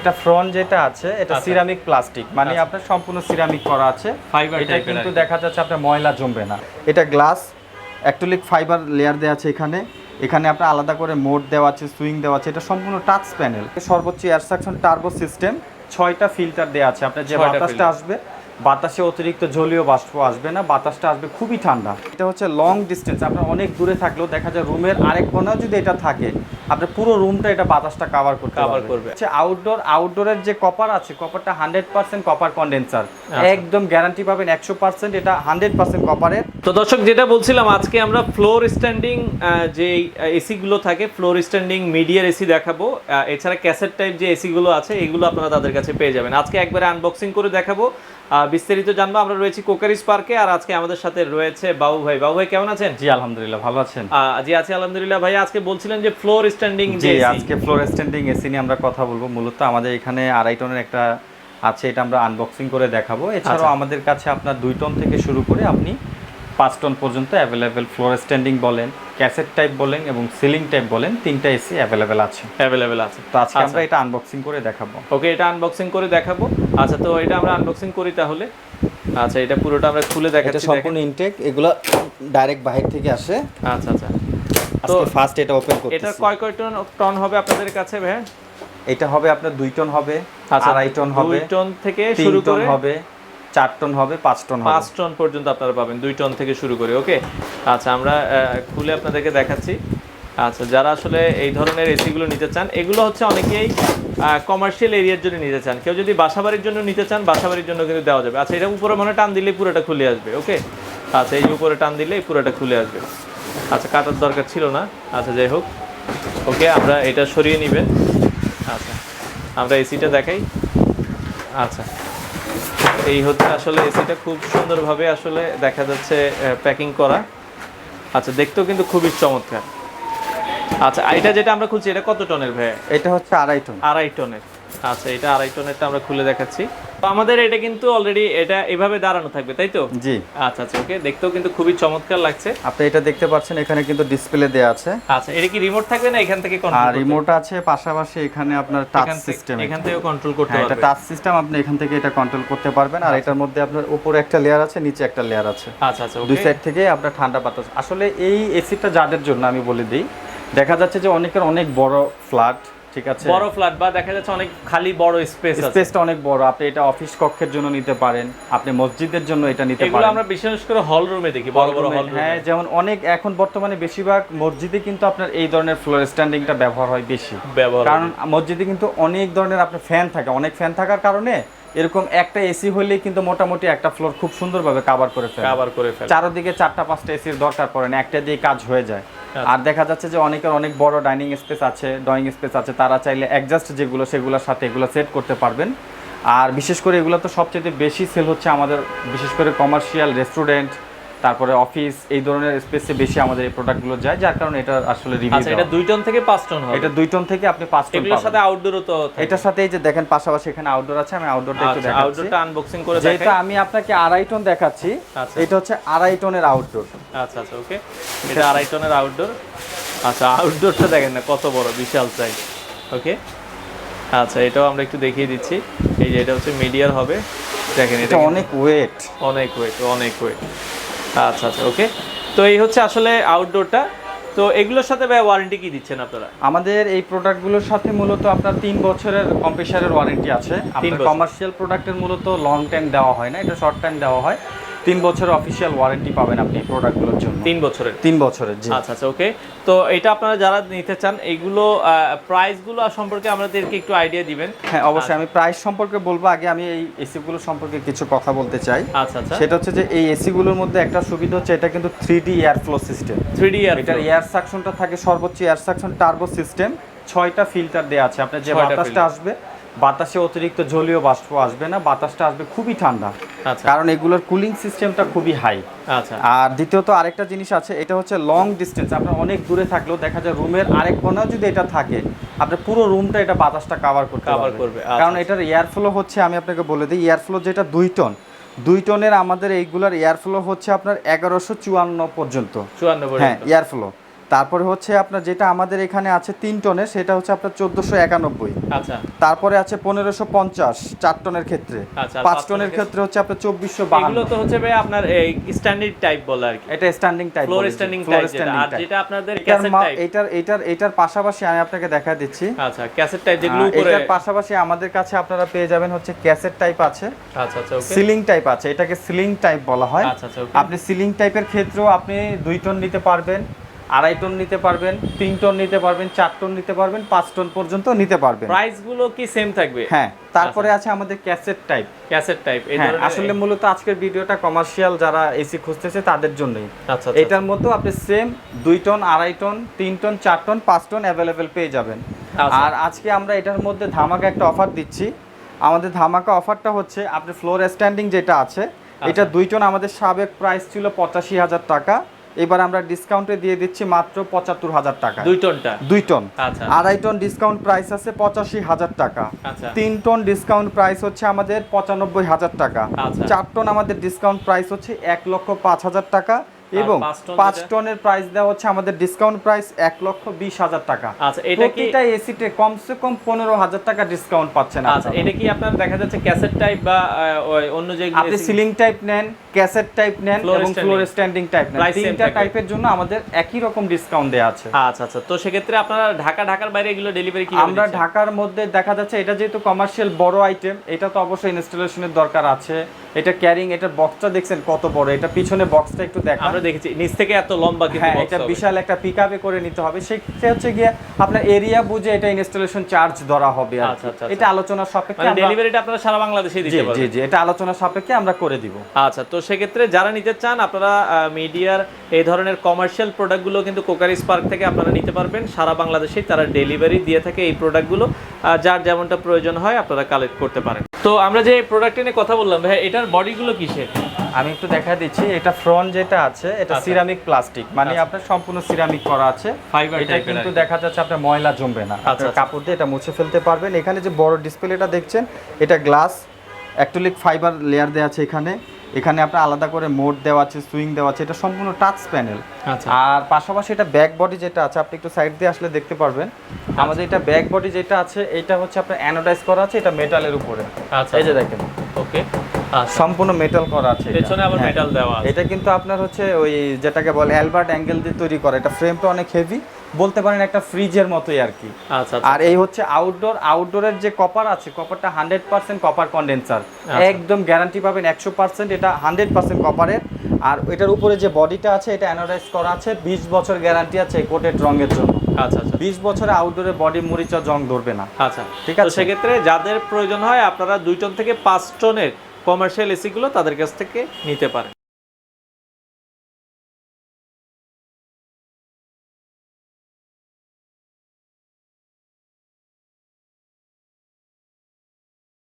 এটা ফ্রন্ট যেটা আছে এটা সিরামিক প্লাস্টিক, মানে আপনার সম্পূর্ণ সিরামিক করা আছে, ফাইবার টাইপের। এটা কিন্তু দেখা যাচ্ছে আপনার ময়লা জমবে না। এটা গ্লাস অ্যাক্রিলিক ফাইবার লেয়ার দেওয়া আছে এখানে। এখানে আপনার আলাদা করে মোড দেওয়া আছে, সুইং দেওয়া আছে। এটা সম্পূর্ণ টাচ প্যানেল, সর্বোচ্চ এয়ার সাকশন টার্বো সিস্টেম, 6টা ফিল্টার দেওয়া আছে। আপনার যে বাতাসটা আসবে, বাতাসে অতিরিক্ত জলীয় বাষ্প আসবে না, বাতাসটা আসবে খুবই ঠান্ডা। এটা হচ্ছে লং ডিস্টেন্স, আপনার অনেক দূরে থাকলেও দেখা যায় রুমের আরেক কোণায় যদি এটা থাকে, আপনার পুরো রুমটা এটা বাতাসটা কভার করবে। হচ্ছে আউটডোরের যে কপার আছে, কপারটা 100% কপার কন্ডেন্সার, একদম গ্যারান্টি পাবেন 100%, এটা 100% কপারের। তো দর্শক, যেটা বলছিলাম, আজকে আমরা ফ্লোর স্ট্যান্ডিং যে এসি গুলো থাকে, ফ্লোর স্ট্যান্ডিং মিডিয়ার এসি দেখাবো। এছাড়া ক্যাসেট টাইপ যে এসি গুলো আছে, এগুলো আপনারা তাদের কাছে পেয়ে যাবেন। আজকে একবারে আনবক্সিং করে দেখাবো, বিস্তারিত জানবো। আমরা রয়েছি কোকারিজ পার্কে, আর আজকে আমাদের সাথে রয়েছে বাবু ভাই। বাবু ভাই কেমন আছেন? জি আলহামদুলিল্লাহ, ভালো আছেন? জি আছি আলহামদুলিল্লাহ। ভাই আজকে বলছিলেন যে ফ্লোর স্ট্যান্ডিং, জি আজকে ফ্লোর স্ট্যান্ডিং এসি নিয়ে আমরা কথা বলবো। মূলত আমাদের এখানে 2.5 টনের একটা আছে, এটা আমরা আনবক্সিং করে দেখাবো। এছাড়াও আমাদের কাছে আপনার 2 টন থেকে শুরু করে আপনি 5 টন পর্যন্ত অ্যাভেলেবেল ফ্লোর স্ট্যান্ডিং বলেন, ক্যাসেট টাইপ বলেন এবং সিলিং টাইপ বলেন, 3টা এসি অ্যাভেলেবেল আছে। তো আজকে আমরা এটা আনবক্সিং করে দেখাবো। ওকে, এটা আনবক্সিং করে দেখাবো। আচ্ছা, তো এটা আমরা আনবক্সিং করি তাহলে। আচ্ছা, এটা পুরোটা আমরা খুলে দেখাচ্ছি। এটা সম্পূর্ণ ইনটেক, এগুলো ডাইরেক্ট বাইরে থেকে আসে। আচ্ছা আচ্ছা, তো ফার্স্ট এটা ওপেন করতেছি। এটা কয় টন হবে আপনাদের কাছে ভাই? এটা হবে আপনার 2 টন হবে, 2.5 টন হবে, 2 টন থেকে শুরু করে হবে, 4 টন হবে, 5 টন হবে। 5 টন পর্যন্ত আপনারা পাবেন 2 টন থেকে শুরু করে। ওকে, আচ্ছা আমরা খুলে আপনাদেরকে দেখাচ্ছি। আচ্ছা, যারা আসলে এই ধরনের এসিগুলো নিতে চান, এগুলো হচ্ছে অনেকেই কমার্শিয়াল এরিয়ার জন্য নিতে চান। কেউ যদি বাসাবাড়ির জন্য নিতে চান, বাসাবাড়ির জন্য কিন্তু দেওয়া যাবে। আচ্ছা, এটা উপরে মনে টান দিলেই পুরোটা খুলে আসবে। ওকে, আচ্ছা, এই উপরে টান দিলেই পুরোটা খুলে আসবে। আচ্ছা, কাটার দরকার ছিল না। আচ্ছা, যাই হোক, ওকে, আমরা এটা সরিয়ে নেবেন। আচ্ছা, আমরা এসিটা দেখাই। আচ্ছা, এই হচ্ছে আসলে এসিটা, খুব সুন্দরভাবে আসলে দেখা যাচ্ছে প্যাকিং করা। আচ্ছা, দেখতেও কিন্তু খুবই চমৎকার। আচ্ছা, এটা যেটা আমরা খুলছি, এটা কত টনের ভাই? এটা হচ্ছে 2.5 টন। 2.5 টনের। আচ্ছা, এটা 2.5 টনেরটা আমরা খুলে দেখাচ্ছি। তো আমাদের এটা কিন্তু অলরেডি এটা এভাবে দাঁড়ানো থাকবে, তাই তো? জি। আচ্ছা আচ্ছা, ওকে, দেখতেও কিন্তু খুবই চমৎকার লাগছে। আপনি এটা দেখতে পাচ্ছেন, এখানে কিন্তু ডিসপ্লে দেয়া আছে। আচ্ছা, এটা কি রিমোট থাকবে না এখান থেকে কন্ট্রোল? আর রিমোট আছে পাশাপাশি, এখানে আপনার টাচ সিস্টেম, এখান থেকে কন্ট্রোল করতে পারবেন। এটা টাচ সিস্টেম, আপনি এখান থেকে এটা কন্ট্রোল করতে পারবেন। আর এটার মধ্যে আপনার উপরে একটা লেয়ার আছে, নিচে একটা লেয়ার আছে। আচ্ছা আচ্ছা, দুই সাইড থেকে আপনার ঠান্ডা বাতাস। আসলে এই এসিটা যাদের জন্য আমি বলে দিই, দেখা যাচ্ছে যে অনেকের অনেক বড় ফ্ল্যাট, ঠিক আছে, বড় ফ্ল্যাট, বা দেখা যাচ্ছে অনেক খালি বড় স্পেস আছে, স্পেসটা অনেক বড়, আপনি এটা অফিস কক্ষের জন্য নিতে পারেন, আপনি মসজিদের জন্য এটা নিতে পারেন। এগুলো আমরা বিশেষ করে হল রুমে দেখি, বড় বড় হল রুমে। হ্যাঁ, যেমন অনেক এখন বর্তমানে বেশিরভাগ মসজিদে কিন্তু আপনার এই ধরনের ফ্লোর স্ট্যান্ডিংটা ব্যবহার হয় বেশি, কারণ মসজিদে কিন্তু অনেক ধরনের আপনার ফ্যান থাকে, অনেক ফ্যান থাকার কারণে এরকম একটা এসি হলেই কিন্তু মোটামুটি একটা ফ্লোর খুব সুন্দরভাবে কভার করে ফেলে। চারদিকে 4টা-5টা এসির দরকার পড়ে না, একটা দিয়ে কাজ হয়ে যায়। আর দেখা যাচ্ছে যে অনেকের অনেক বড় ডাইনিং স্পেস আছে, ড্রয়িং স্পেস আছে, তারা চাইলে অ্যাডজাস্ট যেগুলো সেগুলোর সাথে এগুলো সেট করতে পারবেন। আর বিশেষ করে এগুলো তো সবচেয়ে বেশি সেল হচ্ছে আমাদের, বিশেষ করে কমার্শিয়াল, রেস্টুরেন্ট, তারপরে অফিস, এই ধরনের স্পেসে বেশি আমাদের এই প্রোডাক্টগুলো যায়, যার কারণে এটা আসলে রিভিউ। আচ্ছা, এটা 2 টন থেকে 5 টন হবে। এটা 2 টন থেকে আপনি 5 টন এগুলোর সাথে আউটডোরও তো থাকে। এটার সাথে এই যে দেখেন পাশাপাশি এখানে আউটডোর আছে, আমি আউটডোরটা একটু দেখাচ্ছি। আউটডোরটা আনবক্সিং করে দেখাই। যেটা আমি আপনাকে 2.5 টন দেখাচ্ছি, এটা হচ্ছে 2.5 টনের আউটডোর। আচ্ছা আচ্ছা, ওকে, এটা 2.5 টনের আউটডোর। আচ্ছা, আউটডোরটা দেখেন না কত বড়, বিশাল সাইজ। ওকে, আচ্ছা, এটাও আমরা একটু দেখিয়ে দিচ্ছি। এই যে এটা হচ্ছে মিডিয়ার হবে, দেখেন এটা অনেক ওয়েট, অনেক ওয়েট। আচ্ছা আচ্ছা, ওকে, তো এই হচ্ছে আসলে আউটডোরটা। তো এগুলোর সাথে ভাই ওয়ারেন্টি কি দিচ্ছেন আপনারা? আমাদের এই প্রোডাক্টগুলোর সাথে মূলত আপনার 3 বছরের কম্প্রেসারের ওয়ারেন্টি আছে। আপনার কমার্শিয়াল প্রোডাক্টের মূলত লং টাইম দেওয়া হয় না, এটা শর্ট টাইম দেওয়া হয়। 3 বছরের অফিশিয়াল ওয়ারেন্টি পাবেন আপনি এই প্রোডাক্টগুলোর জন্য। 3 বছরের। জি। আচ্ছা আচ্ছা, ওকে, তো এটা আপনারা যারা নিতে চান, এইগুলো প্রাইসগুলো সম্পর্কে আমাদেরকে একটু আইডিয়া দিবেন। হ্যাঁ, অবশ্যই আমি প্রাইস সম্পর্কে বলবো। আগে আমি এই এসিগুলো সম্পর্কে কিছু কথা বলতে চাই। আচ্ছা আচ্ছা, সেটা হচ্ছে যে এই এসিগুলোর মধ্যে একটা সুবিধা হচ্ছে, এটা কিন্তু 3D air flow system. 3D এটার এয়ার সাকশনটা থাকে সর্বোচ্চ এয়ার সাকশন টার্বো সিস্টেম, 6টা ফিল্টার দেওয়া আছে। আপনার যে বাতাসটা আসবে, বাতাসে অতিরিক্ত জলীয় বাষ্প আসবে না, বাতাসটা আসবে খুবই ঠান্ডা, কারণ এগুলোর কুলিং সিস্টেমটা খুবই হাই। আচ্ছা, আর দ্বিতীয়ত আরেকটা জিনিস আছে, এটা হচ্ছে লং ডিস্টেন্স, আপনার অনেক দূরে থাকলেও দেখা যায় রুমের আরেক কোণায় যদি এটা থাকে, আপনার পুরো রুমটা এটা বাতাসটা কভার করবে। কারণ এটার এয়ার ফ্লো হচ্ছে, আমি আপনাকে বলে দিই, এয়ার ফ্লো যেটা 2 টন, 2 টনের আমাদের এইগুলার এয়ার ফ্লো হচ্ছে আপনার 1154 পর্যন্ত। হ্যাঁ, এয়ার ফ্লো তারপরে হচ্ছে আপনার যেটা আমাদের এখানে আছে 3 টনের সেটা হচ্ছে আপনার 1491। আচ্ছা, তারপরে আছে 1550 4 টনের ক্ষেত্রে। আচ্ছা, 5 টনের ক্ষেত্রে হচ্ছে আপনার 2452। এগুলো তো হচ্ছে ভাই আপনার এই স্ট্যান্ডার্ড টাইপ বলে আর কি। এটা standing type, floor standing type যেটা, আর যেটা আপনাদের ক্যাসেট টাইপ। এটার পাশাপাশি আমি আপনাকে দেখা দিচ্ছি। আচ্ছা, ক্যাসেট টাইপ যেগুলো উপরে, এটার পাশাপাশি আমাদের কাছে আপনারা পেয়ে যাবেন হচ্ছে ক্যাসেট টাইপ আছে। আচ্ছা আচ্ছা, ওকে। সিলিং টাইপ আছে, এটাকে সিলিং টাইপ বলা হয়। আচ্ছা আচ্ছা, ওকে। আপনি সিলিং টাইপের ক্ষেত্রেও আপনি 2 টন নিতে পারবেন, 2.5 টন নিতে পারবেন, 3 টন নিতে পারবেন, 4 টন নিতে পারবেন, 5 টন পর্যন্ত নিতে পারবেন। প্রাইস গুলো কি সেম থাকবে? হ্যাঁ, তারপরে আছে আমাদের ক্যাসেট টাইপ। ক্যাসেট টাইপ এই হ্যাঁ, ধরনের আসলে মূলত আজকের ভিডিওটা কমার্শিয়াল যারা এসি খুঁজতেছে তাদের জন্যই। আচ্ছা, এটার মতো আপনি same 2 ton, 2.5 ton, 3 ton, 4 ton, 5 ton available পেয়ে যাবেন। আর আজকে আমরা এটার মধ্যে ধামাকা একটা অফার দিচ্ছি। আমাদের ধামাকা অফারটা হচ্ছে আপনি ফ্লোর স্ট্যান্ডিং যেটা আছে, এটা 2 টন আমাদের সাবেক প্রাইস ছিল 85,000 টাকা। এবার আমরা ডিসকাউন্টে দিয়ে দিচ্ছি মাত্র 75,000 টাকা। 2 টনটা 2 টন। আচ্ছা, 2.5 টন ডিসকাউন্ট প্রাইস আছে 85,000 টাকা। আচ্ছা, 3 টন ডিসকাউন্ট প্রাইস হচ্ছে আমাদের 95,000 টাকা। আচ্ছা। 4 টন আমাদের ডিসকাউন্ট প্রাইস হচ্ছে 1,05,000 টাকা এবং 5 টনের প্রাইস দেওয়া হচ্ছে আমাদের ডিসকাউন্ট প্রাইস 1,20,000 টাকা। আচ্ছা, এটা কি প্রতিটা এসিতে কমসে কম 15,000 টাকা ডিসকাউন্ট পাচ্ছেন। আচ্ছা, এটা কি আপনার দেখা যাচ্ছে ক্যাসেট টাইপ বা ওই অন্য যে আপনি সিলিং টাইপ নেন, ক্যাসেট টাইপ নেন এবং ফ্লোর স্ট্যান্ডিং টাইপ নেন, তিনটা টাইপের জন্য আমাদের একই রকম ডিসকাউন্ট দেয়া আছে। আচ্ছা আচ্ছা, তো সেক্ষেত্রে আপনারা ঢাকার বাইরে এগুলো ডেলিভারি কি? আমরা ঢাকার মধ্যে দেখা যাচ্ছে এটা যেহেতু কমার্শিয়াল বড় আইটেম, এটা তো অবশ্যই ইনস্টলেশনের দরকার আছে। এটা ক্যারিং, এটার বক্সটা দেখছেন কত বড়, এটা পিছনে বক্সটা একটু দেখান। আমরা দেখেছি নিচ থেকে এত লম্বা কিন্তু হ্যাঁ, বক্স এটা হবে। বিশাল একটা পিকআপে করে নিতে হবে। সেক্ষেত্রে হচ্ছে গিয়ে আপনার এরিয়া বুঝে এটা ইনস্টলেশন চার্জ ধরা হবে আর আচ্ছা, আচ্ছা, এটা আলোচনা সাপেক্ষে মানে ডেলিভারিটা আপনারা সারা বাংলাদেশে দিতে পারবেন। জি জি, এটা আলোচনা সাপেক্ষে আমরা করে দিব। আচ্ছা, তো সেক্ষেত্রে যারা নিতে চান আপনারা মিডিয়ার এই ধরনের কমার্শিয়াল প্রোডাক্টগুলো কিন্তু কোকারিজ পার্ক থেকে আপনারা নিতে পারবেন। সারা বাংলাদেশে তারা ডেলিভারি দিয়ে থাকে এই প্রোডাক্টগুলো, যার যেমনটা প্রয়োজন হয় আপনারা কালেক্ট করতে পারেন। তো আমরা যে প্রোডাক্ট নিয়ে কথা বললাম ভাই, এটার বডিগুলো কিসের? আমি একটু দেখা দিচ্ছি। এটা ফ্রন্ট যেটা আছে এটা সিরামিক প্লাস্টিক, মানে আপনার সম্পূর্ণ সিরামিক করা আছে। ফাইবার এটা কিন্তু দেখা যাচ্ছে আপনার ময়লা জমবে না, আপনার কাপড় দিয়ে এটা মুছে ফেলতে পারবেন। এখানে যে বড় ডিসপ্লেটা দেখছেন এটা গ্লাস অ্যাক্রিলিক ফাইবার লেয়ার দেওয়া আছে। এখানে আপনার আলাদা করে মোড দেওয়া আছে, সুইং দেওয়া আছে। এটা সম্পূর্ণ টাচ প্যানেল। আর পাশাপাশি এটা ব্যাক বডি যেটা আছে, আপনি একটু সাইড দিয়ে আসলে দেখতে পারবেন। আমাদের এটা ব্যাক বডি যেটা আছে এটা হচ্ছে আপনার অ্যানোডাইজ করা আছে, এটা মেটালের উপরে। আচ্ছা, এই যে দেখেন, ওকে, সম্পূর্ণ মেটাল করা আছে। পেছনে আবার মেটাল দেওয়া আছে। এটা কিন্তু আপনার হচ্ছে ওই যেটাকে বলে অ্যালবার্ট অ্যাঙ্গেল দিয়ে তৈরি করা। এটা ফ্রেমটা অনেক হেভি, বলতে পারেন একটা ফ্রিজের মতোই আর কি। আচ্ছা, আর এই হচ্ছে আউটডোরের যে কপার আছে, কপারটা 100% কপার কন্ডেন্সার, একদম গ্যারান্টি পাবেন 100%। এটা 100% কপারের। আর এটার উপরে যে বডিটা আছে এটা অ্যানোডাইজ করা আছে, 20 বছর গ্যারান্টি আছে এই কোটেড রঙের জন্য। আচ্ছা আচ্ছা, 20 বছরে আউটডোরে বডি মরিচা জং ধরবে না। আচ্ছা, ঠিক আছে। তো সেক্ষেত্রে যাদের প্রয়োজন হয় আপনারা 2 টন থেকে 5 টনের কমার্শিয়াল এসিগুলো তাদের কাছ থেকে নিতে পারেন।